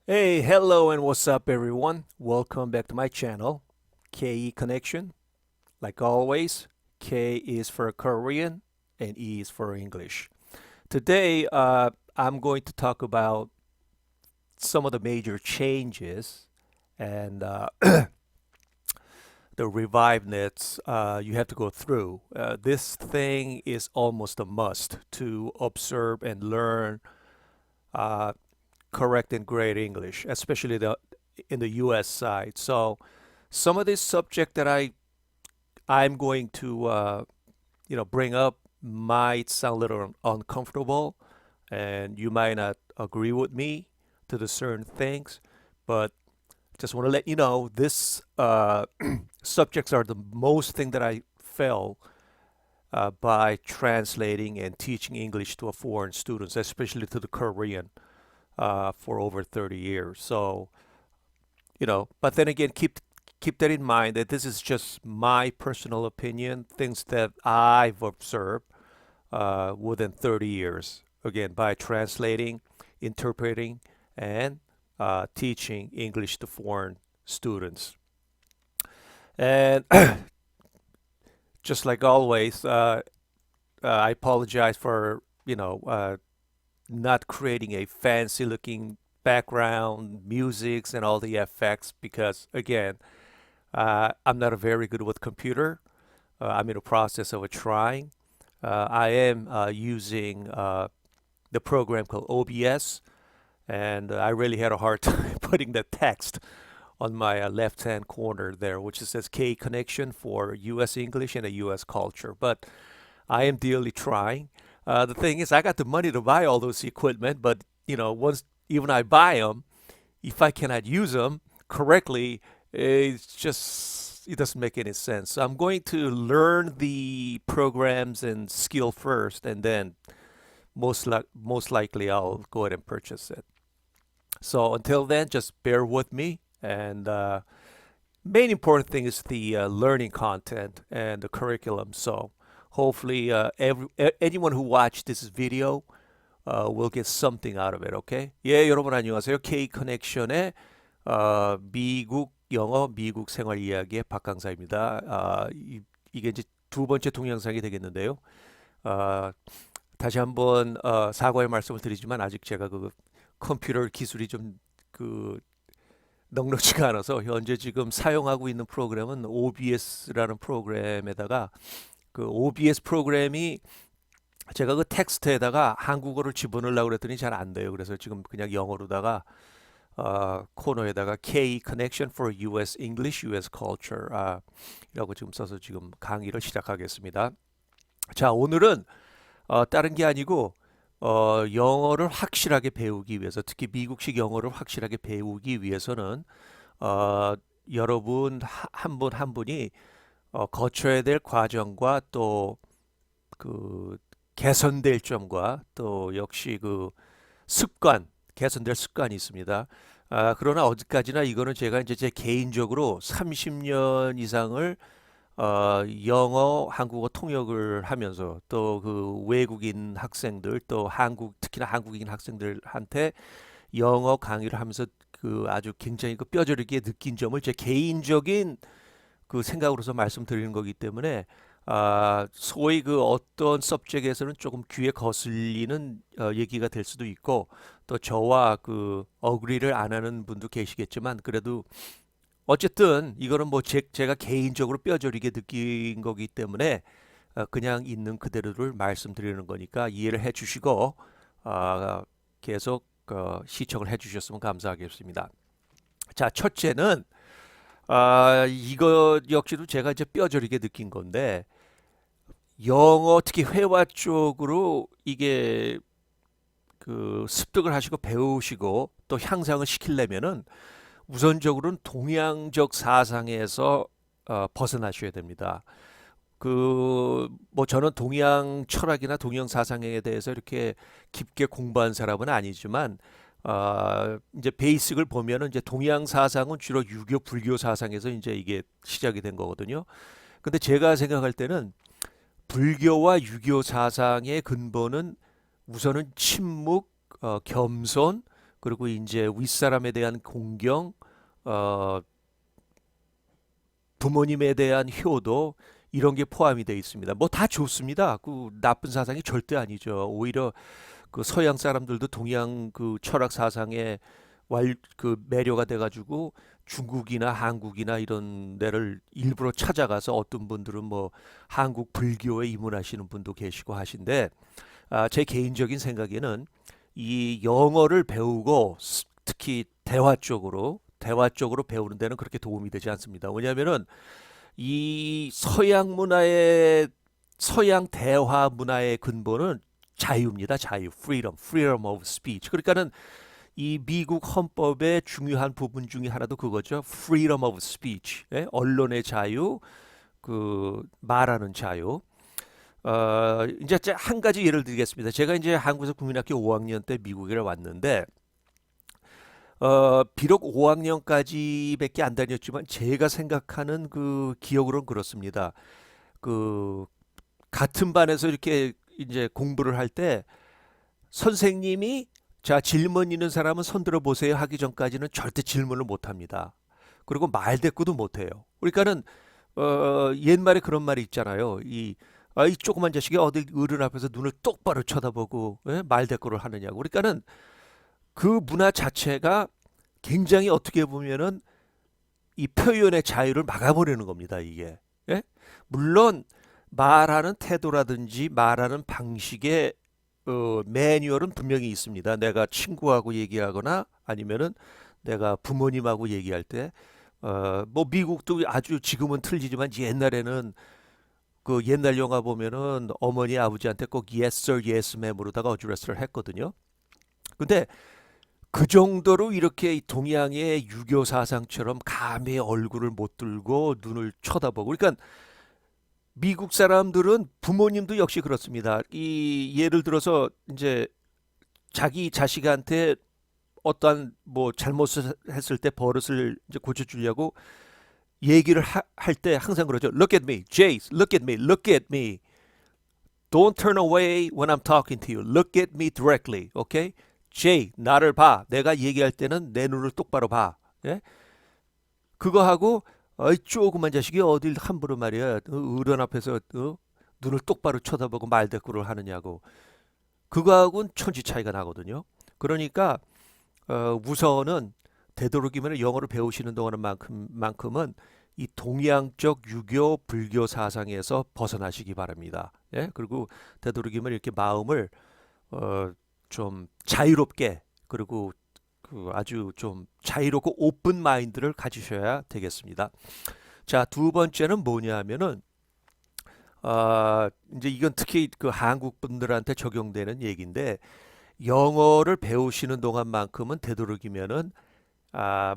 Hey, hello, and what's up, everyone? Welcome back to my channel, KE Connection. Like always, K is for Korean and E is for English. Today, I'm going to talk about some of the major changes and the reviveness you have to go through. This thing is almost a must to observe and learn uh, correct and great English, especially in the US side. So some of this subject that I'm going to bring up might sound a little uncomfortable, and you might not agree with me to the certain things, but just want to let you know this subjects are the most thing that I felt by translating and teaching English to a foreign students, especially to the Korean, for over 30 years. So but then again, keep that in mind that this is just my personal opinion, things that I've observed within 30 years. Again, by translating, interpreting, and teaching English to foreign students. And just like always, I apologize for not creating a fancy looking background musics and all the effects because again I'm not very good with computer. I'm in the process of trying. I am using the program called OBS, and I really had a hard time putting the text on my left hand corner there, which says K connection for US English and a US culture. But I am dearly trying. The thing is, I got the money to buy all those equipment, but once even I buy them, if I cannot use them correctly, it doesn't make any sense. So I'm going to learn the programs and skill first, and then most likely I'll go ahead and purchase it. So until then, just bear with me. And main important thing is the learning content and the curriculum. So hopefully, anyone who watched this video will get something out of it. Okay? 예, 여러분 안녕하세요. K 커넥션의 미국 영어, 미국 생활 이야기의 박강사입니다. 이게 이제 두 번째 동영상이 되겠는데요. 아, 다시 한번 사과의 말씀을 드리지만 아직 제가 그 컴퓨터 기술이 좀그 넉넉지가 않아서 현재 지금 사용하고 있는 프로그램은 OBS라는 프로그램에다가 그 OBS 프로그램이 제가 그 텍스트에다가 한국어를 집어넣으려고 그랬더니 잘 안 돼요. 그래서 지금 그냥 영어로다가 코너에다가 K Connection for US English, US Culture 이라고 지금 써서 지금 강의를 시작하겠습니다. 자, 오늘은 다른 게 아니고 영어를 확실하게 배우기 위해서, 특히 미국식 영어를 확실하게 배우기 위해서는 여러분 한 분 한 분이 거쳐야 될 과정과 또 그 개선될 점과 또 역시 그 개선될 습관이 있습니다. 그러나 어디까지나 이거는 제가 이제 제 개인적으로 30년 이상을 영어, 한국어 통역을 하면서 또 그 외국인 학생들 또 특히나 한국인 학생들한테 영어 강의를 하면서 그 아주 굉장히 그 뼈저리게 느낀 점을 제 개인적인 그 생각으로서 말씀드리는 거기 때문에 소위 그 어떤 서브젝트에서는 조금 귀에 거슬리는 얘기가 될 수도 있고 또 저와 그 어그리를 안 하는 분도 계시겠지만 그래도 어쨌든 이거는 뭐 제가 개인적으로 뼈저리게 느낀 거기 때문에 그냥 있는 그대로를 말씀드리는 거니까 이해를 해주시고 계속 시청을 해주셨으면 감사하겠습니다. 자, 첫째는 이거 역시도 제가 이제 뼈저리게 느낀 건데 영어 특히 회화 쪽으로 이게 그 습득을 하시고 배우시고 또 향상을 시키려면은 우선적으로는 동양적 사상에서 벗어나셔야 됩니다. 뭐 저는 동양 철학이나 동양 사상에 대해서 이렇게 깊게 공부한 사람은 아니지만 이제 베이직을 보면은 이제 동양 사상은 주로 유교 불교 사상에서 이제 이게 시작이 된 거거든요. 근데 제가 생각할 때는 불교와 유교 사상의 근본은 우선은 침묵, 겸손, 그리고 이제 윗사람에 대한 공경, 어, 부모님에 대한 효도 이런 게 포함이 되어 있습니다. 뭐 다 좋습니다. 그 나쁜 사상이 절대 아니죠. 오히려 그 서양 사람들도 동양 그 철학 사상에 그 매료가 돼가지고 중국이나 한국이나 이런 데를 일부러 찾아가서 어떤 분들은 뭐 한국 불교에 입문하시는 분도 계시고 하신데 제 개인적인 생각에는 이 영어를 배우고 특히 대화 쪽으로 배우는 데는 그렇게 도움이 되지 않습니다. 왜냐하면은 이 서양 대화 문화의 근본은 자유입니다. 자유, freedom of speech. 그러니까는 이 미국 헌법의 중요한 부분 중에 하나도 그거죠. freedom of speech. 예? 언론의 자유, 그 말하는 자유. 이제 한 가지 예를 드리겠습니다. 제가 이제 한국에서 국민학교 5학년 때 미국에 왔는데 비록 5학년까지밖에 안 다녔지만 제가 생각하는 그 기억으로는 그렇습니다. 그 같은 반에서 이렇게 이제 공부를 할 때 선생님이 자 질문 있는 사람은 손 들어 보세요 하기 전까지는 절대 질문을 못 합니다. 그리고 말대꾸도 못 해요. 그러니까는 옛말에 그런 말이 있잖아요. 이 조그만 자식이 어디 어른 앞에서 눈을 똑바로 쳐다보고 예? 말대꾸를 하느냐고. 그러니까는 그 문화 자체가 굉장히 어떻게 보면은 이 표현의 자유를 막아버리는 겁니다, 이게. 예? 물론 말하는 태도라든지 말하는 방식의 매뉴얼은 분명히 있습니다. 내가 친구하고 얘기하거나 아니면은 내가 부모님하고 얘기할 때, 뭐 미국도 아주 지금은 틀리지만 옛날에는 그 옛날 영화 보면은 어머니 아버지한테 꼭 yes sir, yes ma'am으로다가 어드레스를 했거든요. 근데 그 정도로 이렇게 동양의 유교 사상처럼 감히 얼굴을 못 들고 눈을 쳐다보고 그러니까 미국 사람들은 부모님도 역시 그렇습니다. 이 예를 들어서 이제 자기 자식한테 어떠한 뭐 잘못을 했을 때 버릇을 이제 고쳐주려고 얘기를 할 때 항상 그러죠. Look at me, Jace. Look at me. Look at me. Don't turn away when I'm talking to you. Look at me directly. Okay? Jay, 나를 봐. 내가 얘기할 때는 내 눈을 똑바로 봐. 예? 그거 하고 어이 조그만 자식이 어딜 함부로 말이야. 어른 앞에서 눈을 똑바로 쳐다보고 말대꾸를 하느냐고. 그거하고는 천지 차이가 나거든요. 그러니까 우선은 되도록이면 영어를 배우시는 동안만큼은 이 동양적 유교 불교 사상에서 벗어나시기 바랍니다. 예? 그리고 되도록이면 이렇게 마음을 좀 자유롭게 그리고 그 아주 좀 자유롭고 오픈 마인드를 가지셔야 되겠습니다. 자, 두 번째는 뭐냐 하면은 이제 이건 특히 그 한국 분들한테 적용되는 얘기인데 영어를 배우시는 동안만큼은 되도록이면은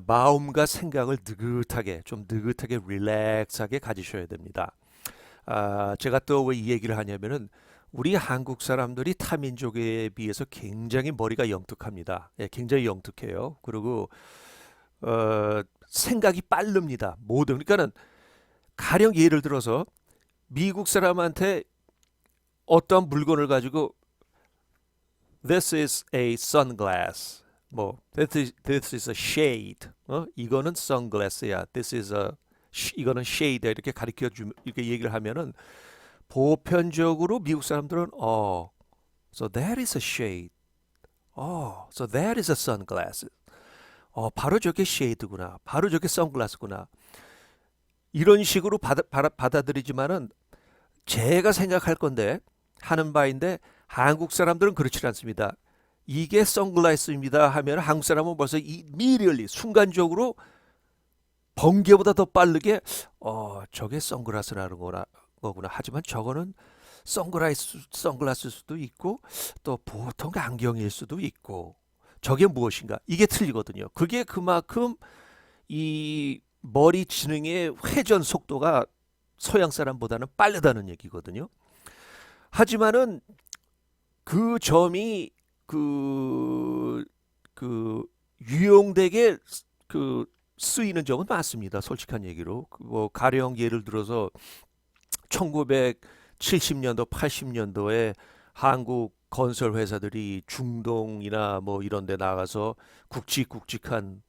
마음과 생각을 느긋하게 릴렉스하게 가지셔야 됩니다. 제가 또 왜 이 얘기를 하냐면은 우리 한국 사람들이 타민족에 비해서 굉장히 머리가 영특합니다. 예, 굉장히 영특해요. 그리고 생각이 빠릅니다. 그러니까는 가령 예를 들어서 미국 사람한테 어떤 물건을 가지고 This is a sunglass. 뭐 this is a shade. 이거는 선글라스야. 이거는 shade야. 이렇게 이렇게 얘기를 하면은 보편적으로 미국 사람들은 so that is a shade. So that is a sunglass. 바로 저게 쉐이드구나. 바로 저게 선글라스구나. 이런 식으로 받아들이지만은 제가 생각할 건데 하는 바인데 한국 사람들은 그렇지 않습니다. 이게 선글라스입니다 하면 한국 사람은 벌써 immediately 순간적으로 번개보다 더 빠르게 저게 선글라스라는 거구나. 하지만 저거는 선글라스일 수도 있고 또 보통 안경일 수도 있고 저게 무엇인가? 이게 틀리거든요. 그게 그만큼 이 머리 지능의 회전 속도가 서양 사람보다는 빠르다는 얘기거든요. 하지만은 그 점이 그 유용되게 쓰이는 점은 많습니다. 솔직한 얘기로. 뭐 가령 예를 들어서 1970년도, 80년도에 한국 건설 회사들이 중동이나 뭐 이런 데 나가서 굵직굵직한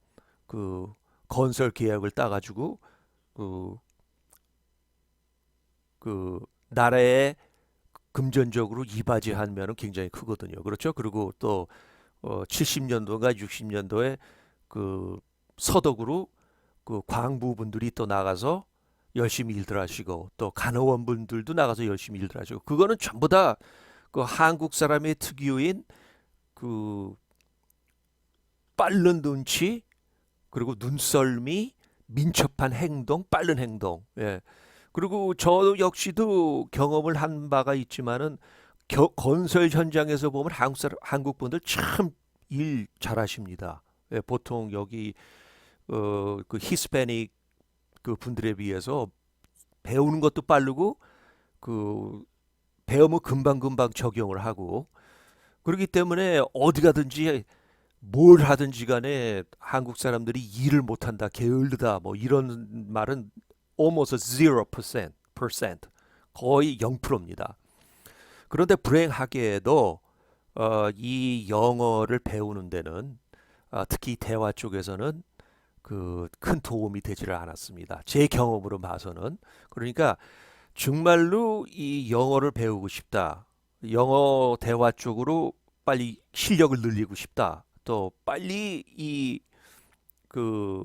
그 건설 계약을 따가지고 그, 그 나라에 금전적으로 이바지하면은 굉장히 크거든요. 그렇죠? 그리고 또 70년도인가 60년도에 그 서독으로 그 광부분들이 또 나가서 열심히 일들 하시고 또 간호원분들도 나가서 열심히 일들 하시고 그거는 전부 다 그 한국 사람의 특유인 그 빠른 눈치 그리고 눈썰미 민첩한 행동 빠른 행동 예. 그리고 저 역시도 경험을 한 바가 있지만은 건설 현장에서 보면 한국 분들 참 일 잘하십니다. 예, 보통 여기 그 히스패닉 그 분들에 비해서 배우는 것도 빠르고 그 배우면 금방금방 적용을 하고 그렇기 때문에 어디 가든지 뭘 하든지 간에 한국 사람들이 일을 못한다, 게을르다 뭐 이런 말은 almost 0% 거의 0%입니다. 그런데 불행하게도 이 영어를 배우는 데는 특히 대화 쪽에서는 그 큰 도움이 되지를 않았습니다. 제 경험으로 봐서는. 그러니까 정말로 이 영어를 배우고 싶다. 영어 대화 쪽으로 빨리 실력을 늘리고 싶다. 또 빨리 이 그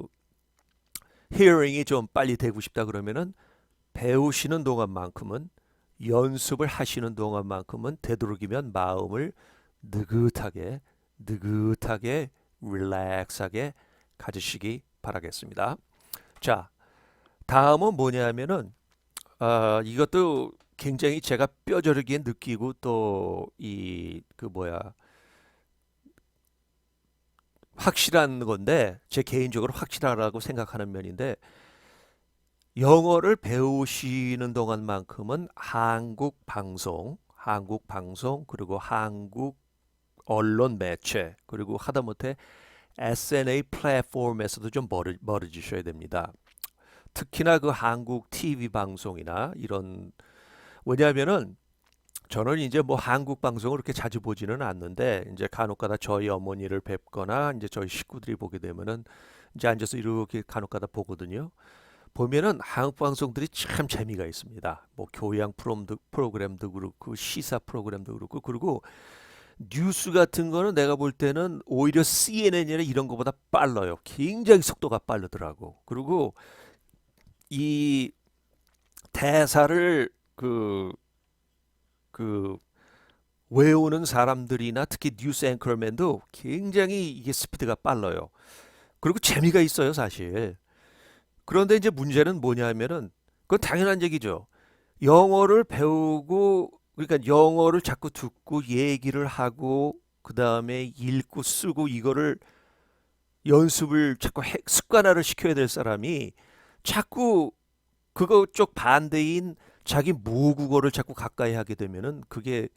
히어링이 좀 빨리 되고 싶다 그러면은 배우시는 동안만큼은 연습을 하시는 동안만큼은 되도록이면 마음을 느긋하게 느긋하게 릴렉스하게 가지시기 바라겠습니다. 자, 다음은 뭐냐면은 이것도 굉장히 제가 뼈저리게 느끼고 또 이 그 뭐야 확실한 건데 제 개인적으로 확실하다고 생각하는 면인데 영어를 배우시는 동안만큼은 한국 방송 그리고 한국 언론 매체 그리고 하다못해 SNA 플랫폼에서도 좀 멀어지셔야 됩니다. 특히나 그 한국 TV 방송이나 이런 왜냐하면은 저는 이제 뭐 한국 방송을 그렇게 자주 보지는 않는데 이제 간혹가다 저희 어머니를 뵙거나 이제 저희 식구들이 보게 되면은 이제 앉아서 이렇게 간혹가다 보거든요. 보면은 한국 방송들이 참 재미가 있습니다. 뭐 교양 프로그램도 그렇고 시사 프로그램도 그렇고 그리고 뉴스 같은 거는 내가 볼 때는 오히려 CNN이나 이런 거보다 빨라요. 굉장히 속도가 빠르더라고. 그리고 이 대사를 그 외우는 사람들이나 특히 뉴스 앵커맨도 굉장히 이게 스피드가 빨라요. 그리고 재미가 있어요, 사실. 그런데 이제 문제는 뭐냐면은 그건 당연한 얘기죠. 영어를 배우고 그러니까 영어를 자꾸 듣고 얘기를 하고 그다음에 읽고 쓰고 이거를 연습을 자꾸 습관화를 시켜야 될 사람이 자꾸 그거 쪽 반대인 자기 모국어를 자꾸 가까이 하게 되면은 그게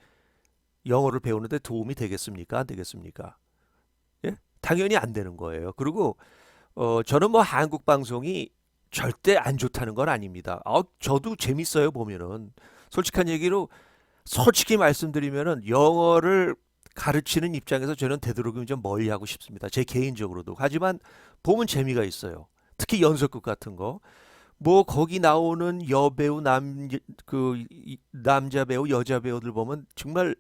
영어를 배우는데 도움이 되겠습니까? 안 되겠습니까? 예? 당연히 안 되는 거예요. 그리고 저는 뭐 한국 방송이 절대 안 좋다는 건 아닙니다. 저도 재밌어요 보면은 솔직한 얘기로 솔직히 말씀드리면은 영어를 가르치는 입장에서 저는 되도록이면 좀 멀리하고 싶습니다. 제 개인적으로도. 하지만 보면 재미가 있어요. 특히 연속극 같은 거. 뭐 거기 나오는 여배우 남자 배우 여자 배우들 보면 정말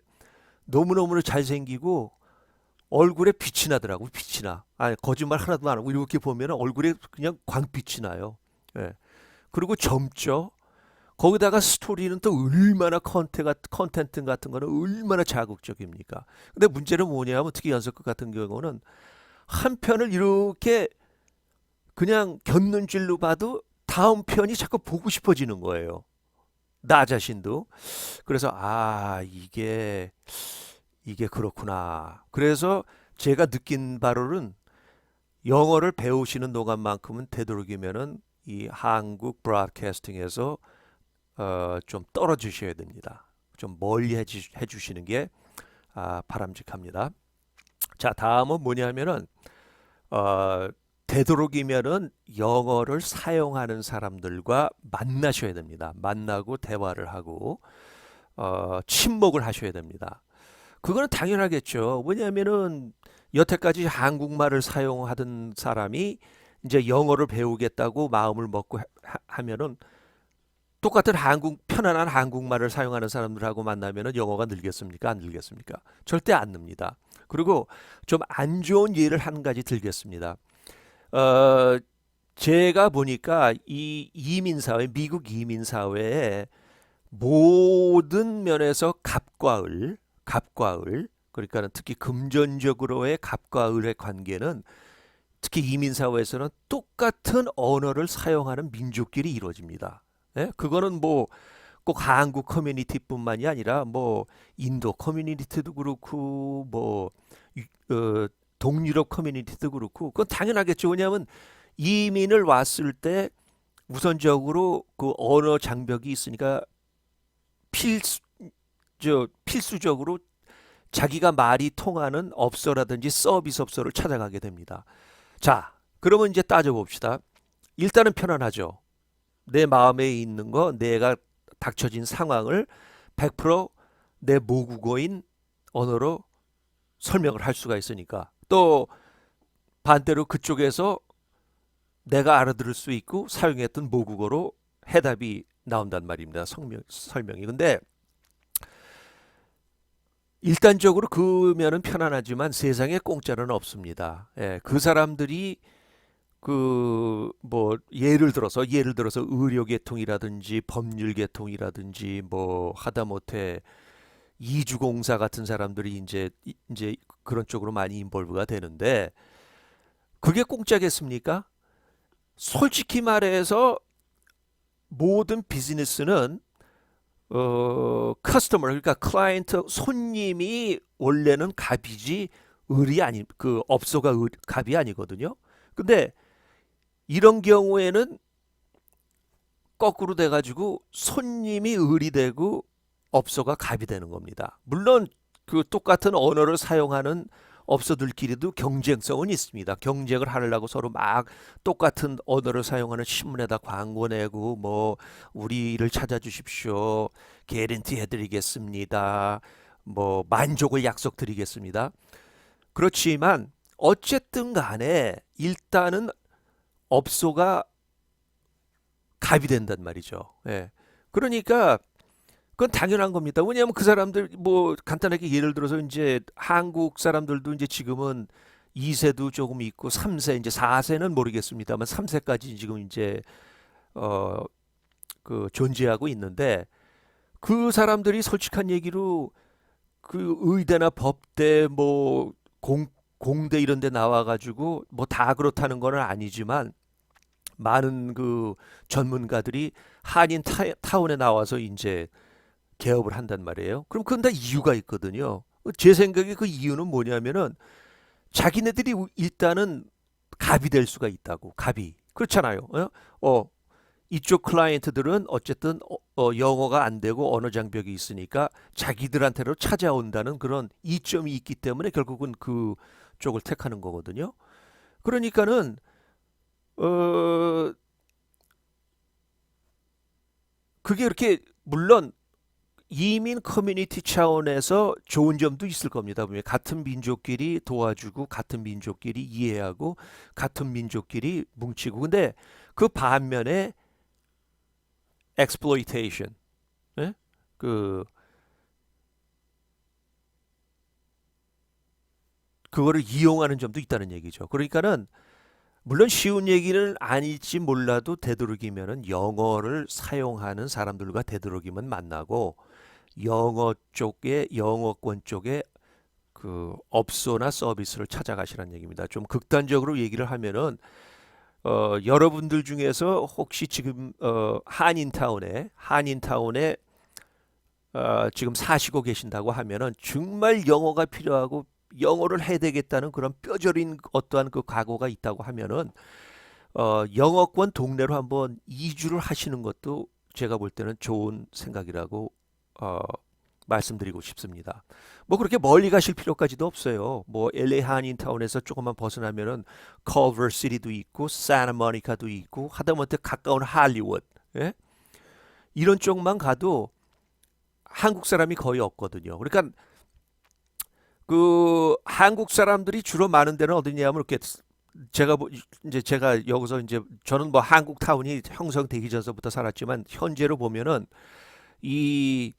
너무너무 잘생기고 얼굴에 빛이 나더라고 빛이 나. 아니 거짓말 하나도 안 하고 이렇게 보면 얼굴에 그냥 광빛이 나요. 예. 그리고 젊죠. 거기다가 스토리는 또 얼마나 컨텐츠 같은 거는 얼마나 자극적입니까? 근데 문제는 뭐냐면 특히 연속극 같은 경우는 한 편을 이렇게 그냥 곁눈질로 봐도 다음 편이 자꾸 보고 싶어지는 거예요. 나 자신도. 그래서 이게 그렇구나. 그래서 제가 느낀 바로는 영어를 배우시는 동안만큼은 되도록이면은 이 한국 브로드캐스팅에서 좀 떨어지셔야 됩니다. 좀 멀리 해주시는 게 바람직합니다. 자, 다음은 뭐냐면은 어, 되도록이면은 영어를 사용하는 사람들과 만나셔야 됩니다. 만나고 대화를 하고 침묵을 하셔야 됩니다. 그거는 당연하겠죠. 왜냐하면은 여태까지 한국말을 사용하던 사람이 이제 영어를 배우겠다고 마음을 먹고 하면은 똑같은 편안한 한국말을 사용하는 사람들하고 만나면은 영어가 늘겠습니까? 안 늘겠습니까? 절대 안 늡니다. 그리고 좀 안 좋은 예를 한 가지 들겠습니다. 어, 제가 보니까 이 이민사회, 미국 이민사회에 모든 면에서 갑과 을, 그러니까 특히 금전적으로의 갑과 을의 관계는 특히 이민사회에서는 똑같은 언어를 사용하는 민족끼리 이루어집니다. 예? 그거는 뭐 꼭 한국 커뮤니티뿐만이 아니라 뭐 인도 커뮤니티도 그렇고 뭐 동유럽 커뮤니티도 그렇고 그건 당연하겠죠. 왜냐하면 이민을 왔을 때 우선적으로 그 언어 장벽이 있으니까 필수 필수적으로 자기가 말이 통하는 업소라든지 서비스 업소를 찾아가게 됩니다. 자, 그러면 이제 따져봅시다. 일단은 편안하죠. 내 마음에 있는 거, 내가 닥쳐진 상황을 100%내 모국어인 언어로 설명을 할 수가 있으니까. 또 반대로 그쪽에서 내가 알아들을 수 있고 사용했던 모국어로 해답이 나온단 말입니다. 설명이. 근데 일단적으로 그 면은 편안하지만 세상에 공짜는 없습니다. 예, 그 사람들이 그 뭐 예를 들어서 의료계통이라든지 법률계통이라든지 뭐 하다못해 이주공사 같은 사람들이 이제 그런 쪽으로 많이 인볼브가 되는데 그게 공짜겠습니까? 솔직히 말해서 모든 비즈니스는 커스터머 그러니까 클라이언트 손님이 원래는 갑이지 을이 아니 그 업소가 갑이 아니거든요. 근데 이런 경우에는 거꾸로 돼가지고 손님이 을이 되고 업소가 갑이 되는 겁니다. 물론 그 똑같은 언어를 사용하는 업소들끼리도 경쟁성은 있습니다. 경쟁을 하려고 서로 막 똑같은 언어를 사용하는 신문에다 광고 내고 뭐 우리를 찾아주십시오. 개런티 해드리겠습니다. 뭐 만족을 약속드리겠습니다. 그렇지만 어쨌든 간에 일단은 업소가 갑이 된단 말이죠. 예. 그러니까 그건 당연한 겁니다. 왜냐하면 그 사람들 뭐 간단하게 예를 들어서 이제 한국 사람들도 이제 지금은 2세도 조금 있고 3세 이제 4세는 모르겠습니다만 3세까지 지금 이제 어 그 존재하고 있는데 그 사람들이 솔직한 얘기로 그 의대나 법대 뭐 공대 이런 데 나와 가지고 뭐 다 그렇다는 건 아니지만 많은 그 전문가들이 한인 타운에 나와서 이제 개업을 한단 말이에요. 그럼 그건 다 이유가 있거든요. 제 생각에 그 이유는 뭐냐면은 자기네들이 일단은 갑이 될 수가 있다고. 갑이. 그렇잖아요. 이쪽 클라이언트들은 어쨌든 영어가 안 되고 언어 장벽이 있으니까 자기들한테로 찾아온다는 그런 이점이 있기 때문에 결국은 그 쪽을 택하는 거거든요. 그러니까는 어 그게 이렇게 물론 이민 커뮤니티 차원에서 좋은 점도 있을 겁니다. 분명히 같은 민족끼리 도와주고 같은 민족끼리 이해하고 같은 민족끼리 뭉치고 근데 그 반면에 exploitation 예? 그 그거를 이용하는 점도 있다는 얘기죠. 그러니까는 물론 쉬운 얘기는 아닐지 몰라도 되도록이면은 영어를 사용하는 사람들과 되도록이면 만나고 영어권 쪽에 그 업소나 서비스를 찾아가시라는 얘기입니다. 좀 극단적으로 얘기를 하면은 여러분들 중에서 혹시 지금 한인타운에 지금 사시고 계신다고 하면은 정말 영어가 필요하고 영어를 해야 되겠다는 그런 뼈저린 어떠한 그 각오가 있다고 하면은 영어권 동네로 한번 이주를 하시는 것도 제가 볼 때는 좋은 생각이라고 어, 말씀드리고 싶습니다. 뭐 그렇게 멀리 가실 필요까지도 없어요. 뭐 LA 한인타운에서 조금만 벗어나면은 컬버 시티도 있고 산타모니카도 있고 하다못해 가까운 할리우드 예? 이런 쪽만 가도 한국 사람이 거의 없거든요. 그러니까 그 한국 사람들이 주로 많은 데는 어디냐면 이렇게 이제 제가 여기서 이제 저는 뭐 한국 타운이 형성되기 전서부터 살았지만 현재로 보면은 이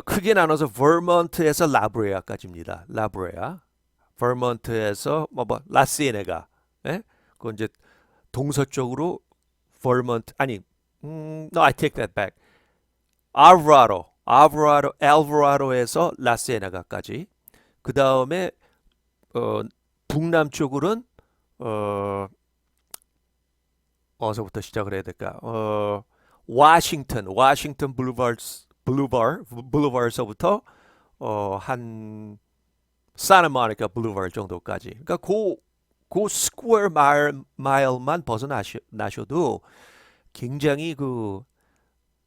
크게 나눠서 버먼트에서 라브레아까지입니다. 라브레아, 버먼트에서 뭐 라시에네가, 예? 그 이제 동서쪽으로 버먼트 아니, no, I take that back. 알브라도에서 라시에나가까지. 그 다음에 어, 북남쪽으로는 어, 어디서부터 시작을 해야 될까? 워싱턴 블루버서부터 한 사나모니카 블루버 정도까지. 그러니까 그 스퀘어 마일만 벗어나셔도 굉장히 그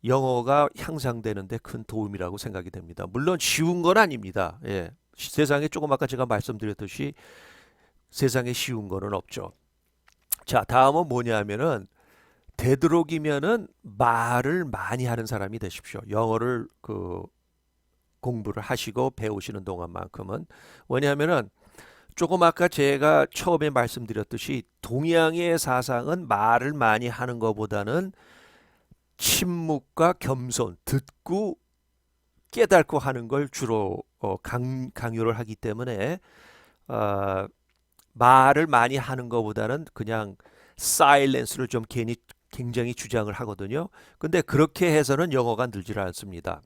영어가 향상되는데 큰 도움이라고 생각이 됩니다. 물론 쉬운 건 아닙니다. 예. 세상에 조금 아까 제가 말씀드렸듯이 세상에 쉬운 거는 없죠. 자, 다음은 뭐냐면은 되도록이면은 말을 많이 하는 사람이 되십시오. 영어를 그 공부를 하시고 배우시는 동안만큼은. 왜냐하면은 조금 아까 제가 처음에 말씀드렸듯이 동양의 사상은 말을 많이 하는 것보다는 침묵과 겸손, 듣고 깨닫고 하는 걸 주로 강요를 하기 때문에 어, 말을 많이 하는 것보다는 그냥 사일렌스를 좀 굉장히 주장을 하거든요. 근데 그렇게 해서는 영어가 늘질 않습니다.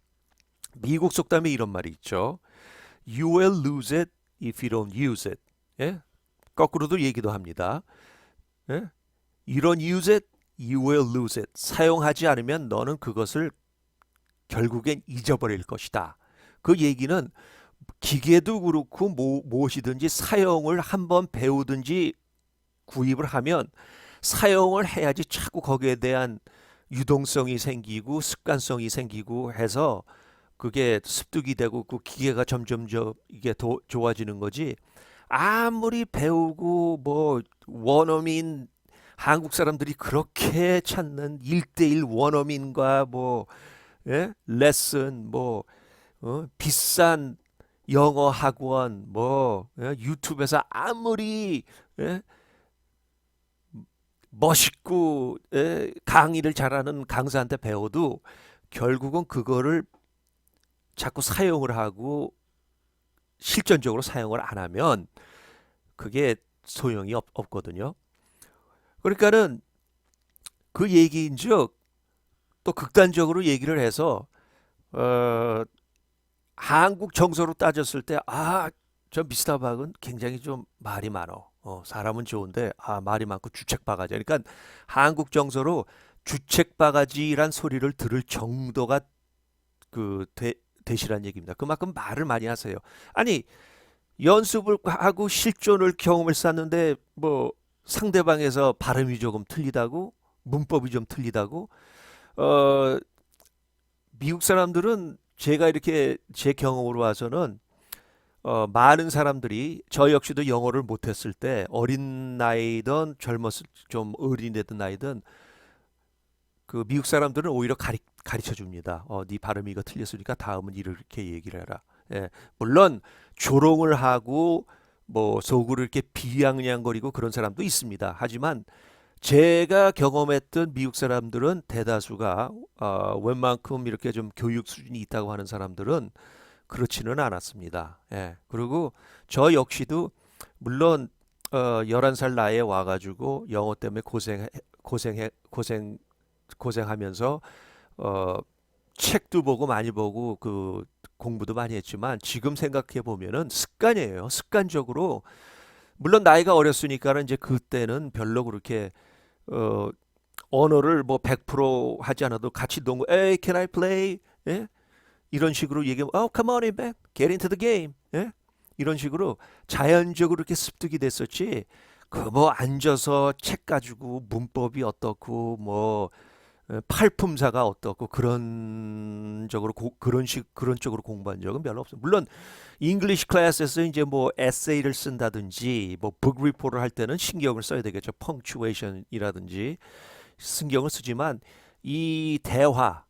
미국 속담에 이런 말이 있죠. You will lose it if you don't use it. 예? 거꾸로도 얘기도 합니다. 예? You don't use it, you will lose it. 사용하지 않으면 너는 그것을 결국엔 잊어버릴 것이다. 그 얘기는 기계도 그렇고 무엇이든지 사용을 한번 배우든지 구입을 하면 사용을 해야지 자꾸 거기에 대한 유동성이 생기고 습관성이 생기고 해서 그게 습득이 되고 그 기계가 점점 이게 더 좋아지는 거지. 아무리 배우고 뭐 원어민 한국 사람들이 그렇게 찾는 1대1 원어민과 뭐 예? 레슨 뭐 비싼 영어 학원 뭐 유튜브에서 아무리 예? 멋있고 강의를 잘하는 강사한테 배워도 결국은 그거를 자꾸 사용을 하고 실전적으로 사용을 안 하면 그게 소용이 없거든요. 그러니까는 그 얘기인즉 또 극단적으로 얘기를 해서 어, 한국 정서로 따졌을 때 저 미스터 박은 굉장히 좀 말이 많어. 사람은 좋은데 말이 많고 주책바가지. 그러니까 한국 정서로 주책바가지란 소리를 들을 정도가 그 되시란 얘기입니다. 그만큼 말을 많이 하세요. 아니 연습을 하고 실존을 경험을 쌓는데 뭐 상대방에서 발음이 조금 틀리다고 문법이 좀 틀리다고 어, 미국 사람들은 제가 이렇게 제 경험으로 봐서는 많은 사람들이 저 역시도 영어를 못했을 때 어린 나이든 젊었을 좀 어린애든 나이든 그 미국 사람들은 오히려 가르쳐 줍니다. 네 발음이 이거 틀렸으니까 다음은 이렇게 얘기를 해라. 예, 물론 조롱을 하고 뭐 속으로 이렇게 비양냥거리고 그런 사람도 있습니다. 하지만 제가 경험했던 미국 사람들은 대다수가 웬만큼 이렇게 좀 교육 수준이 있다고 하는 사람들은 그렇지는 않았습니다. 예. 그리고 저 역시도 물론 11살 나이에 와가지고 영어 때문에 고생하면서 어, 책도 보고 많이 보고 그 공부도 많이 했지만 지금 생각해 보면은 습관이에요. 습관적으로 물론 나이가 어렸으니까는 이제 그때는 별로 그렇게 어, 언어를 뭐 100% 하지 않아도 같이 농구, Hey, can I play? 예? 이런 식으로 얘기하면, Oh, come on in, man. Get into the game. 예? 이런 식으로 자연적으로 이렇게 습득이 됐었지. 그 뭐 앉아서 책 가지고 문법이 어떻고 뭐 팔품사가 어떻고 그런 쪽으로 공부한 적은 별로 없어요. 물론 잉글리시 클래스에서 이제 뭐 에세이를 쓴다든지 뭐 북 리포트를 할 때는 신경을 써야 되겠죠. 펑츄에이션이라든지 신경을 쓰지만 이 대화,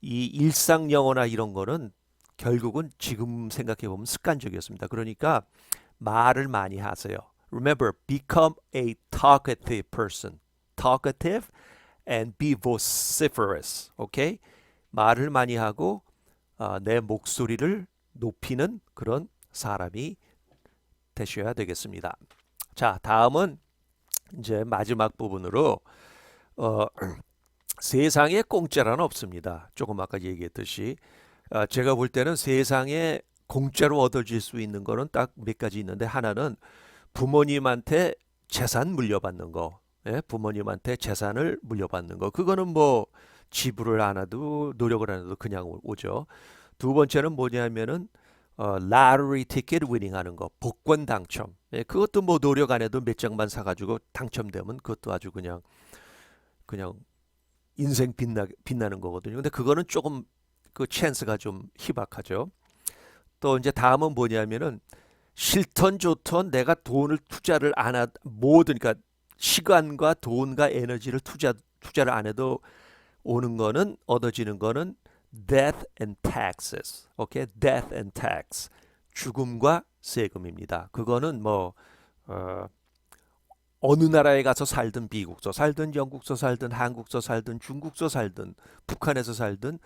이 일상 영어나 이런 거는 결국은 지금 생각해 보면 습관적이었습니다. 그러니까 말을 많이 하세요. Remember, become a talkative person. Talkative and be vociferous. Okay? 말을 많이 하고 내 목소리를 높이는 그런 사람이 되셔야 되겠습니다. 자, 다음은 이제 마지막 부분으로 어, 세상에 공짜란 없습니다. 조금 아까 얘기했듯이 제가 볼 때는 세상에 공짜로 얻어질 수 있는 거는 딱 몇 가지 있는데 하나는 부모님한테 재산 물려받는 거. 예? 부모님한테 재산을 물려받는 거. 그거는 뭐 지불을 안 해도 노력을 안 해도 그냥 오죠. 두 번째는 뭐냐면은 라리 티켓 위닝 하는 거. 복권 당첨. 예? 그것도 뭐 노력 안 해도 몇 장만 사가지고 당첨되면 그것도 아주 그냥 인생 빛나는 거거든요. 근데 그거는 조금 그 찬스가 좀 희박하죠. 또 이제 다음은 뭐냐면은 싫던 좋던 내가 돈을 투자를 안 하, 모든 그러니까 시간과 돈과 에너지를 투자를 안 해도 오는 거는 얻어지는 거는 death and taxes. 오케이? death and tax. 죽음과 세금입니다. 그거는 뭐 어느 나라에 가서 살든 미국서 살든 영국서 살든 한국서 살든 중국서 살든 북한에서 살든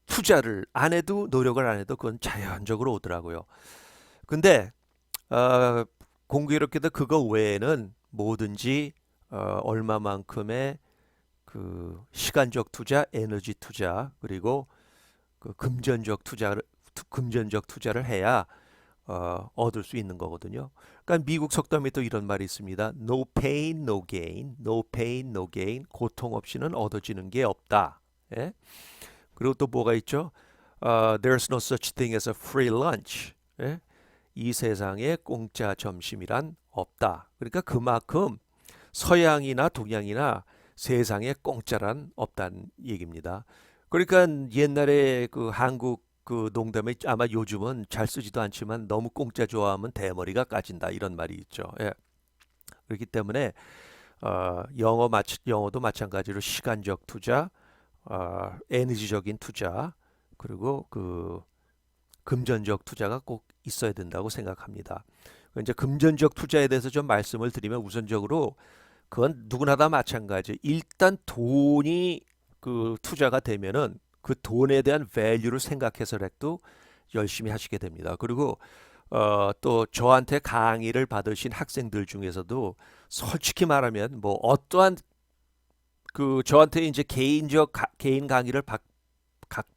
투자를 안 해도 노력을 안 해도 그건 자연적으로 오더라고요. 근데 공교롭게도 그거 외에는 뭐든지 얼마만큼의 그 시간적 투자, 에너지 투자 그리고 그 금전적 투자를 해야 얻을 수 있는 거거든요. 그러니까 미국 속담에 또 이런 말이 있습니다. No pain, no gain. No pain, no gain. 고통 없이는 얻어지는 게 없다. 예? 그리고 또 뭐가 있죠? There's no such thing as a free lunch. 예? 이 세상에 공짜 점심이란 없다. 그러니까 그만큼 서양이나 동양이나 세상에 공짜란 없다는 얘기입니다. 그러니까 옛날에 그 한국 그 농담에 아마 요즘은 잘 쓰지도 않지만 너무 공짜 좋아하면 대머리가 까진다 이런 말이 있죠. 예. 그렇기 때문에 영어도 마찬가지로 시간적 투자, 에너지적인 투자, 그리고 그 금전적 투자가 꼭 있어야 된다고 생각합니다. 이제 금전적 투자에 대해서 좀 말씀을 드리면 우선적으로 그건 누구나 다 마찬가지. 일단 돈이 그 투자가 되면은 그 돈에 대한 밸류를 생각해서라도 열심히 하시게 됩니다. 그리고 또 저한테 강의를 받으신 학생들 중에서도 솔직히 말하면 뭐 어떠한 그 저한테 이제 개인 강의를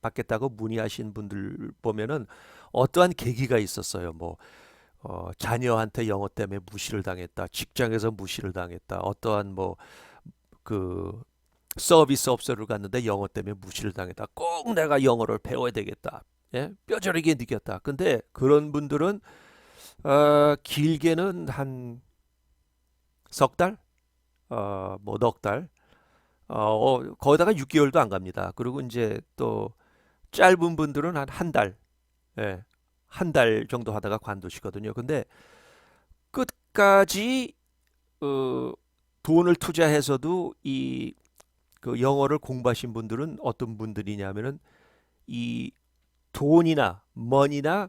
받겠다고 문의하신 분들 보면은 어떠한 계기가 있었어요. 뭐 자녀한테 영어 때문에 무시를 당했다. 직장에서 무시를 당했다. 어떠한 뭐 그 서비스 업소를 갔는데 영어 때문에 무시를 당했다. 꼭 내가 영어를 배워야 되겠다. 예? 뼈저리게 느꼈다. 근데 그런 분들은 길게는 한 석 달, 뭐 넉 달, 거기다가 6개월도 안 갑니다. 그리고 이제 또 짧은 분들은 한 달, 예, 한 달 정도 하다가 관두시거든요. 근데 끝까지 어, 돈을 투자해서도 이 그 영어를 공부하신 분들은 어떤 분들이냐면은 이 돈이나 머니나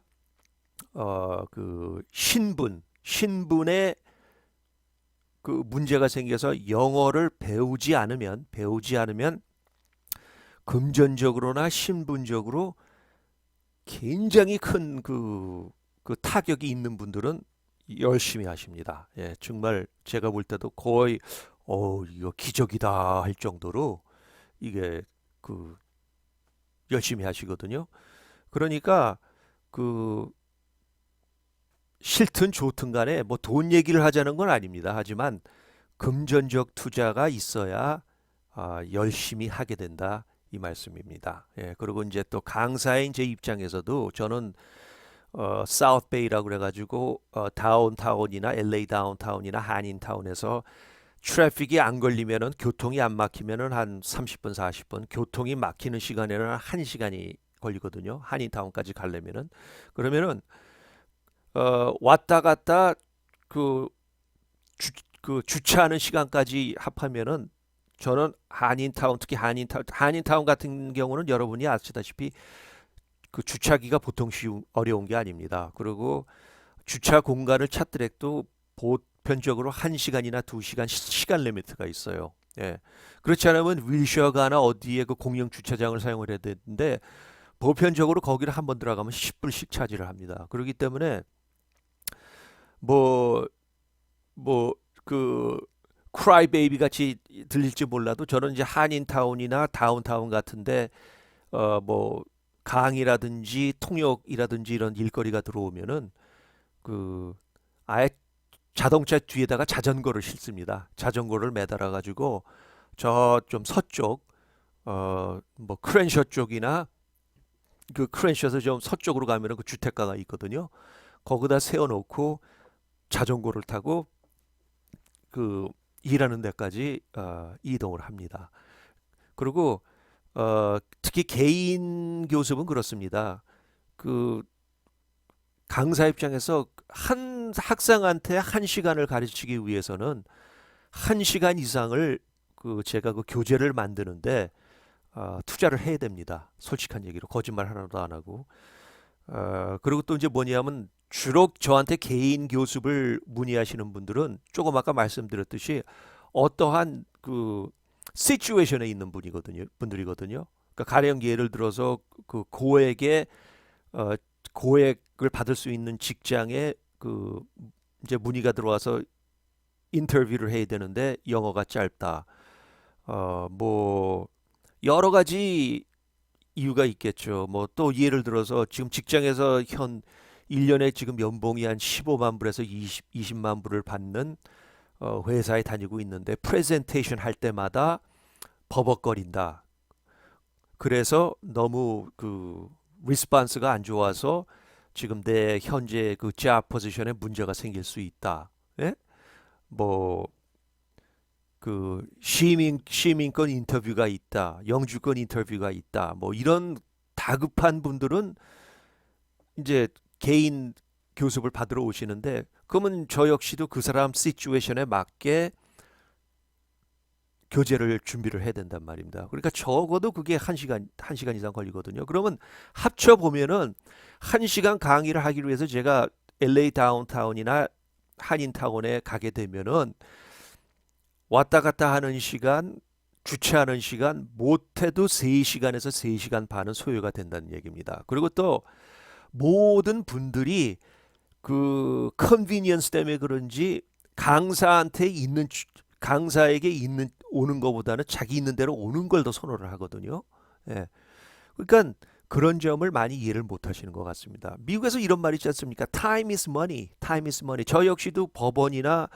그 신분의 그 문제가 생겨서 영어를 배우지 않으면 금전적으로나 신분적으로 굉장히 큰 그 타격이 있는 분들은 열심히 하십니다. 예, 정말 제가 볼 때도 거의 이거 기적이다 할 정도로 이게 그 열심히 하시거든요. 그러니까 그 싫든 좋든 간에 뭐 돈 얘기를 하자는 건 아닙니다. 하지만 금전적 투자가 있어야 열심히 하게 된다 이 말씀입니다. 예, 그리고 이제 또 강사인 제 입장에서도 저는 사우스베이라고 그래가지고 다운타운이나 LA 다운타운이나 한인타운에서 트래픽이 안 걸리면은 교통이 안 막히면은 한 30분 40분 교통이 막히는 시간에는 1시간이 걸리거든요. 한인타운까지 가려면은 그러면은 왔다 갔다 그, 그 주차하는 시간까지 합하면은 저는 한인타운 특히 한인타운 같은 경우는 여러분이 아시다시피 그 주차기가 보통 어려운 게 아닙니다. 그리고 주차 공간을 찾더라도 보편적으로 1시간이나 2시간 시간 리미트가 있어요. 예. 그렇지 않으면 윌셔가나 어디에 그 공영 주차장을 사용을 해야 되는데 보편적으로 거기를 한번 들어가면 10불씩 차지를 합니다. 그렇기 때문에 뭐 뭐 그 크라이 베이비 같이 들릴지 몰라도 저는 이제 한인타운이나 다운타운 같은데 뭐 강의라든지 통역이라든지 이런 일거리가 들어오면은 그 아예 자동차 뒤에다가 자전거를 싣습니다. 자전거를 매달아 가지고 저 좀 서쪽 뭐 크랜셔 쪽이나 그 크랜셔에서 좀 서쪽으로 가면은 그 주택가가 있거든요. 거기다 세워놓고 자전거를 타고 그 일하는 데까지 이동을 합니다. 그리고 특히 개인 교습은 그렇습니다. 그 강사 입장에서 한 학생한테 1시간을 가르치기 위해서는 1시간 이상을 그 제가 그 교재를 만드는데 투자를 해야 됩니다. 솔직한 얘기로 거짓말 하나도 안 하고. 그리고 또 이제 뭐냐면 주로 저한테 개인 교습을 문의하시는 분들은 조금 아까 말씀드렸듯이 어떠한 그 시츄에이션에 있는 분들이거든요. 그러니까 가령 예를 들어서 그 고액의 어, 고액을 받을 수 있는 직장에 그 이제 문의가 들어와서 인터뷰를 해야 되는데 영어가 짧다. 뭐 여러 가지 이유가 있겠죠. 뭐 또 예를 들어서 지금 직장에서 현 1년에 지금 연봉이 한 15만 불에서 20만 불을 받는 회사에 다니고 있는데 프레젠테이션 할 때마다 버벅거린다. 그래서 너무 그 리스폰스가 안 좋아서 지금 내 현재 그 잡 포지션에 문제가 생길 수 있다. 예? 뭐 그 시민권 인터뷰가 있다. 영주권 인터뷰가 있다. 뭐 이런 다급한 분들은 이제 개인 교습을 받으러 오시는데 그러면 저 역시도 그 사람 시츄에이션에 맞게 교재를 준비를 해야 된단 말입니다. 그러니까 적어도 그게 한 시간 이상 걸리거든요. 그러면 합쳐 보면은 1시간 강의를 하기 위해서 제가 LA 다운타운이나 한인타운에 가게 되면은 왔다 갔다 하는 시간, 주차하는 시간 못해도 3시간에서 3시간 반은 소요가 된다는 얘기입니다. 그리고 또 모든 분들이 그 컨비니언스 때문에 그런지 강사한테 있는 강사에게 있는 오는 것보다는 자기 있는 대로 오는 걸 더 선호를 하거든요. 예. 그러니까 그런 점을 많이 이해를 못 하시는 것 같습니다. 미국에서 이런 말이 있지 않습니까? Time is money. Time is money. 저 역시도 법원이나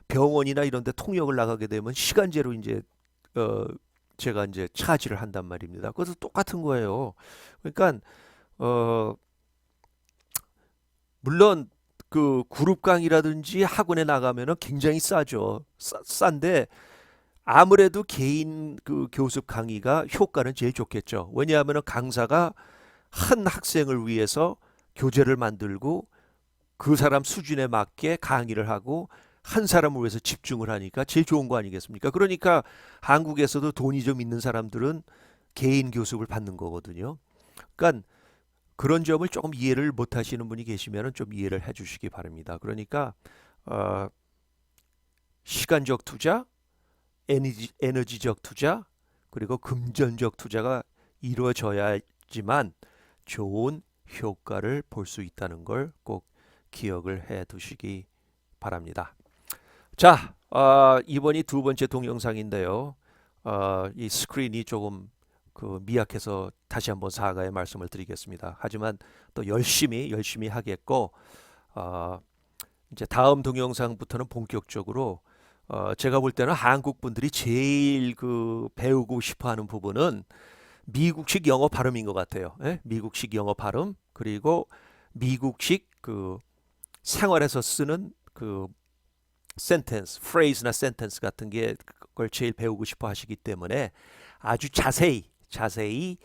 병원이나 이런 데 통역을 나가게 되면 시간제로 이제 어 제가 이제 차지를 한단 말입니다. 그것도 똑같은 거예요. 그러니까 어 물론 그 그룹 강의라든지 학원에 나가면은 굉장히 싸죠. 싼데 아무래도 개인 그 교습 강의가 효과는 제일 좋겠죠. 왜냐하면은 강사가 한 학생을 위해서 교재를 만들고 그 사람 수준에 맞게 강의를 하고 한 사람을 위해서 집중을 하니까 제일 좋은 거 아니겠습니까? 그러니까 한국에서도 돈이 좀 있는 사람들은 개인 교습을 받는 거거든요. 그러니까 그런 점을 조금 이해를 못 하시는 분이 계시면 좀 이해를 해 주시기 바랍니다. 그러니까 어, 시간적 투자, 에너지적 투자, 그리고 금전적 투자가 이루어져야지만 좋은 효과를 볼 수 있다는 걸 꼭 기억을 해 두시기 바랍니다. 자, 이번이 두 번째 동영상인데요. 이 스크린이 조금 그 미약해서 다시 한번 사과의 말씀을 드리겠습니다. 하지만 또 열심히 하겠고, 어, 이제 다음 동영상부터는 본격적으로 제가 볼 때는 한국 분들이 제일 그 배우고 싶어하는 부분은 미국식 영어 발음인 것 같아요. 예? 미국식 영어 발음 그리고 미국식 그 생활에서 쓰는 그 센텐스, 프레이즈나 센텐스 같은 게 그걸 제일 배우고 싶어 하시기 때문에 아주 자세히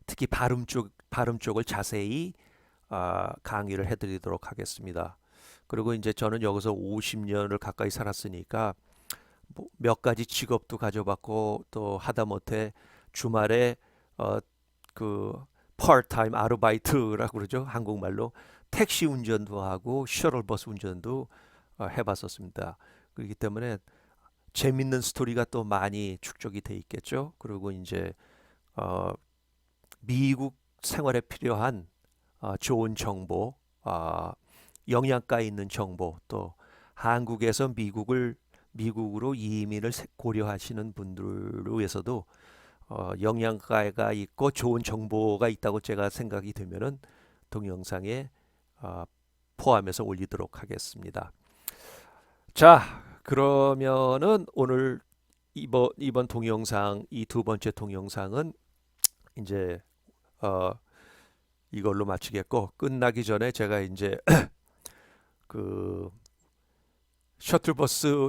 특히 발음 쪽을 자세히 강의를 해드리도록 하겠습니다. 그리고 이제 저는 여기서 50년을 가까이 살았으니까 뭐몇 가지 직업도 가져봤고 또 하다못해 주말에 어, 그 part-time 아르바이트라고 그러죠. 한국말로 택시 운전도 하고 셔틀버스 운전도 해봤었습니다. 그렇기 때문에 재밌는 스토리가 또 많이 축적이 돼 있겠죠. 그리고 이제 어, 미국 생활에 필요한 좋은 정보, 영양가 있는 정보, 또 한국에서 미국으로 이민을 고려하시는 분들을 위해서도 영양가가 있고 좋은 정보가 있다고 제가 생각이 되면은 동영상에 어, 포함해서 올리도록 하겠습니다. 자, 그러면은 오늘 이번 동영상 이 두 번째 동영상은 이제 어, 이걸로 마치겠고 끝나기 전에 제가 이제 그 셔틀버스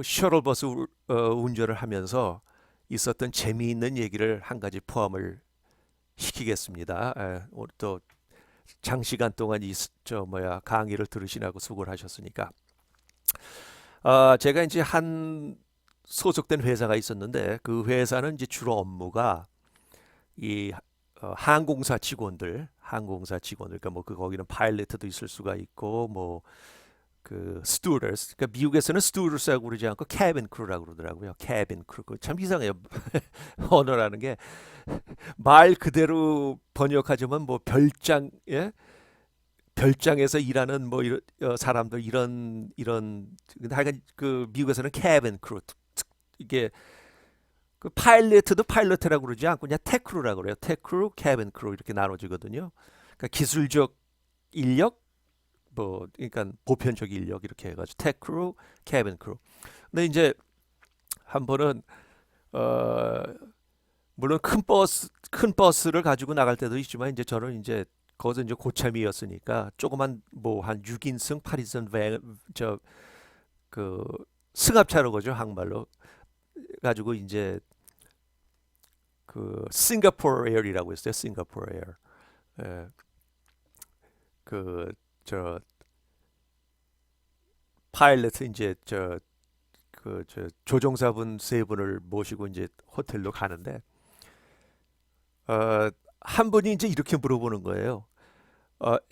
운전을 하면서 있었던 재미있는 얘기를 한 가지 포함을 시키겠습니다. 오늘 또 장시간 동안 강의를 들으시라고 수고를 하셨으니까. 제가 이제 한 소속된 회사가 있었는데 그 회사는 이제 주로 업무가 이 항공사 직원들, 그러니까 뭐 거기는 파일럿도 있을 수가 있고 뭐 그 스튜어디스, 그러니까 미국에서는 스튜어디스라고 그러지 않고 캐빈 크루라고 그러더라고요. 캐빈 크루. 참 이상해요. 언어라는 게 말 그대로 번역하자면 뭐 별장, 예? 별장에서 일하는 뭐 사람들 이런 근데 하여간 그 미국에서는 캐빈 크루, 이게 그 파일럿도 파일럿이라고 그러지 않고 그냥 테크루라고 그래요. 테크루, 캐빈 크루 이렇게 나눠지거든요. 그러니까 기술적 인력, 뭐 그러니까 보편적 인력 이렇게 해가지고 테크루, 캐빈 크루. 근데 이제 한 번은 어 물론 큰 버스를 가지고 나갈 때도 있지만 이제 저는 이제 거기서 이제 고참이었으니까 조그만 뭐 한 6인승, 8인승 그 승합차로 그죠 한국말로 가지고 이제 그 싱가포르 에어이라고 있어요. 싱가포르 에어. 예, 그저 파일럿 이제 조종사분 세 분을 모시고 이제 호텔로 가는데 어, 한 분이 이제 이렇게 물어보는 거예요.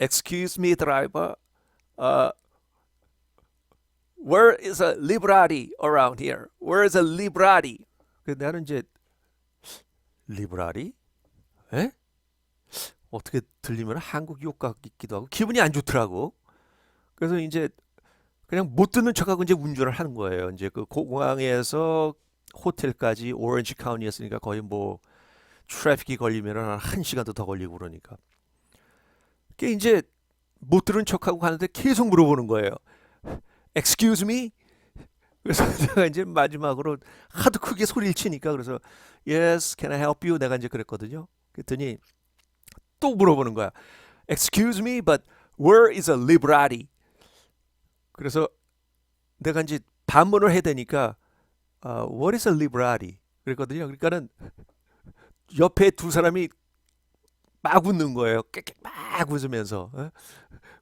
Excuse me, driver. Uh, where is a Liberati around here? Where is a Liberati? 나는 이제 리브라리? 에? 어떻게 들리면 한국 욕 같기도 하고 기분이 안 좋더라고. 그래서 이제 그냥 못 듣는 척하고 이제 운전을 하는 거예요. 이제 그 공항에서 호텔까지 오렌지 카운티였으니까 거의 뭐 트래픽이 걸리면 한 시간도 더 걸리고 그러니까. 그게 이제 못 들은 척하고 가는데 계속 물어보는 거예요. Excuse me? 그래서 제가 이제 마지막으로 하도 크게 소리를 치니까 그래서 Yes, can I help you? 내가 이제 그랬거든요. 그랬더니 또 물어보는 거야. Excuse me, but where is a Liberati? 그래서 내가 이제 반문을 해야 되니까 What is a Liberati? 그랬거든요. 그러니까는 옆에 두 사람이 막 웃는 거예요. 깨깨 막 웃으면서.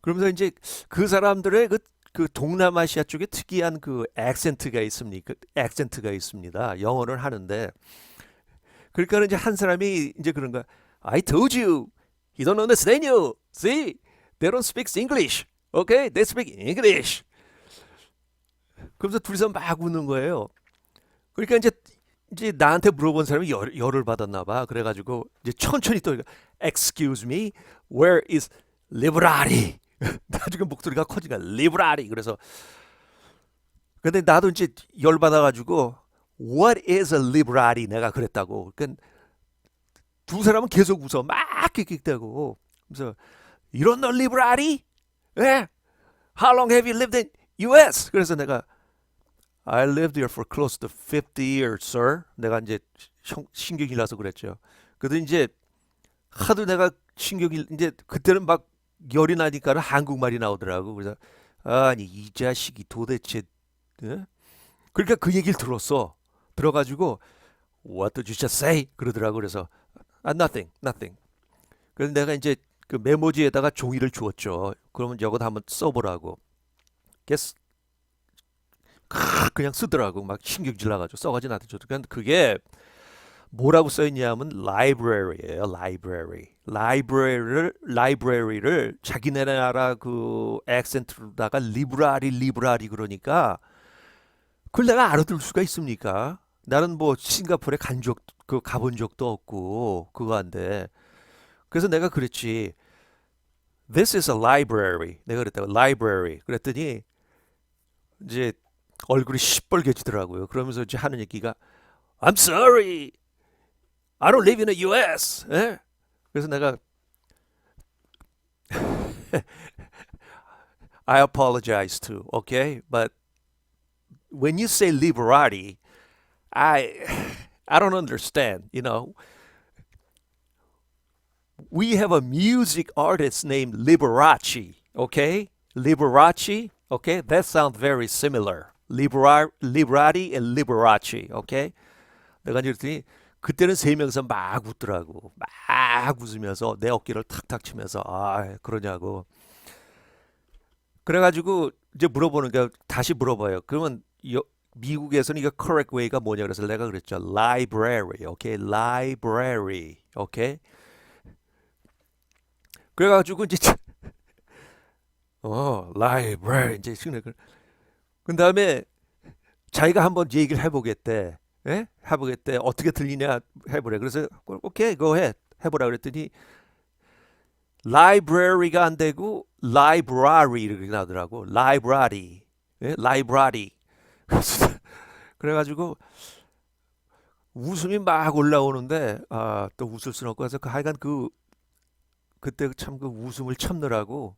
그러면서 이제 그 사람들의 그 동남아시아 쪽에 특이한 그 액센트가 있습니다. 영어를 하는데. 그러니까 이제 한 사람이 이제 그런 거야. I told you. He don't understand you. See? They don't speak English. Okay? They speak English. 그러면서 둘이서 막 웃는 거예요. 그러니까 이제 나한테 물어본 사람이 열을 받았나 봐. 그래가지고 이제 천천히 또 Excuse me, where is Liberati? 나중에 목소리가 커지니까 Liberati. 그래서 근데 나도 이제 열 받아가지고 What is a Liberati? 내가 그랬다고. 그러니까 두 사람은 계속 웃어 막 끽끽대고. 그래서 You don't know Liberati? 예? How long have you lived in U.S.? 그래서 내가 I lived here for close to 50 years, sir. 내가 이제 신경이 나서 그랬죠. 그래도 이제 하도 내가 신경이 이제 그때는 막 열이 나니까 한국말이 나오더라고. 그래서 아니 이 자식이 도대체 예? 그러니까 그 얘기를 들었어. 들어가지고 What did you just say? 그러더라고. 그래서 nothing, nothing. 그래서 내가 이제 그 메모지에다가 종이를 주었죠. 그러면 이것도 한번 써보라고. 그냥 쓰더라고. 막 신경질 나가지고 써가지고 나한테 줬더니 그게 뭐라고 써 있냐면 library예요. library. library를 자기네 나라 그 액센트로다가 리브라리 그러니까 그걸 내가 알아들 수가 있습니까? 나는 뭐 싱가포르에 가본 적도 없고 그거 한데 그래서 내가 그랬지. This is a library. 내가 그랬다고 library. 그랬더니 이제 얼굴이 시뻘개지더라고요. 그러면서 이제 하는 얘기가 I'm sorry. I don't live in the US. 예? 그래서 내가 I apologize too. Okay? But when you say liberati, I I don't understand, you know. We have a music artist named Liberace, okay? Liberace, okay? That sounds very similar. Liberati and Liberace, okay? 내가 이제 그랬더니 그때는 세 명이서 막 웃더라고. 막 웃으면서 내 어깨를 탁탁 치면서 아 그러냐고. 그래가지고 이제 물어보는 게 다시 물어봐요. 그러면 미국에서는 이거 correct way가 뭐냐 그래서 내가 그랬죠. library, 오케이, library, 오케이. 그래가지고 이제 library 이제 그 다음에 자기가 한번 얘기를 해보겠대. 예? 해보겠대. 어떻게 들리냐 해보래. 그래서 오케이, go ahead 해보라 그랬더니 library가 안 되고 library 이렇게 나오더라고. library, 예? library. 그래가지고 웃음이 막 올라오는데 또 웃을 수는 없고 해서 하여간 그때 참 그 웃음을 참느라고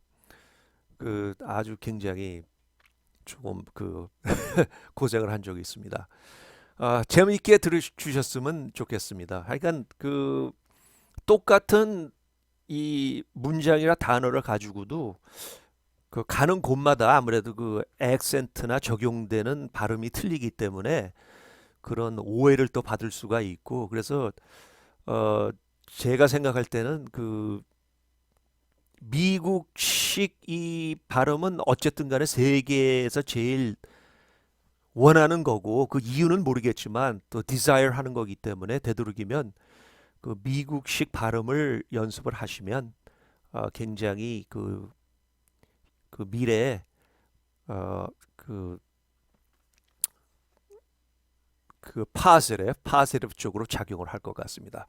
그 아주 굉장히 조금 그 고생을 한 적이 있습니다. 재미있게 들으주셨으면 좋겠습니다. 하여간 그 똑같은 이 문장이나 단어를 가지고도 그 가는 곳마다 아무래도 그 액센트나 적용되는 발음이 틀리기 때문에 그런 오해를 또 받을 수가 있고 그래서 어 제가 생각할 때는 그 미국식 이 발음은 어쨌든 간에 세계에서 제일 원하는 거고 그 이유는 모르겠지만 또 desire 하는 거기 때문에 되도록이면 그 미국식 발음을 연습을 하시면 굉장히 그 미래에 어, 그, 그 positive 쪽으로 작용을 할 것 같습니다.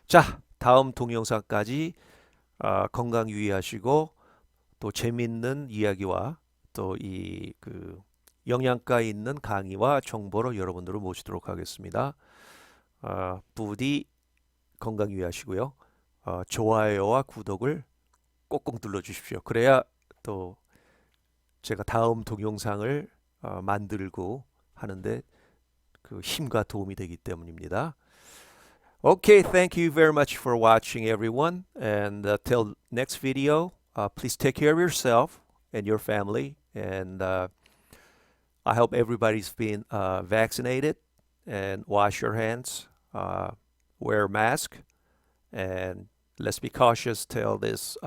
자, 다음 동영상까지 건강 유의하시고 또 재밌는 이야기와 또 이 그 영양가 있는 강의와 정보로 여러분들을 모시도록 하겠습니다. 부디 건강 유의하시고요. 좋아요와 구독을 꼭꼭 눌러주십시오. 그래야 또 제가 다음 동영상을 만들고 하는데 그 힘과 도움이 되기 때문입니다. Okay, thank you very much for watching everyone and till next video, please take care of yourself and your family and I hope everybody's been vaccinated and wash your hands, wear a mask and let's be cautious till this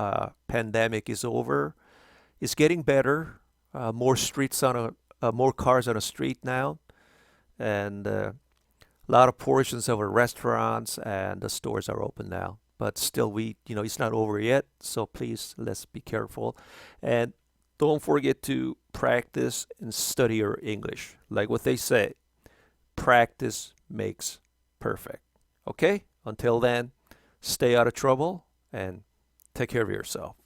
pandemic is over. It's getting better. More cars on the street now, and a lot of portions of our restaurants and the stores are open now. But still, it's not over yet. So please, let's be careful, and don't forget to practice and study your English. Like what they say, practice makes perfect. Okay? Until then, stay out of trouble and take care of yourself.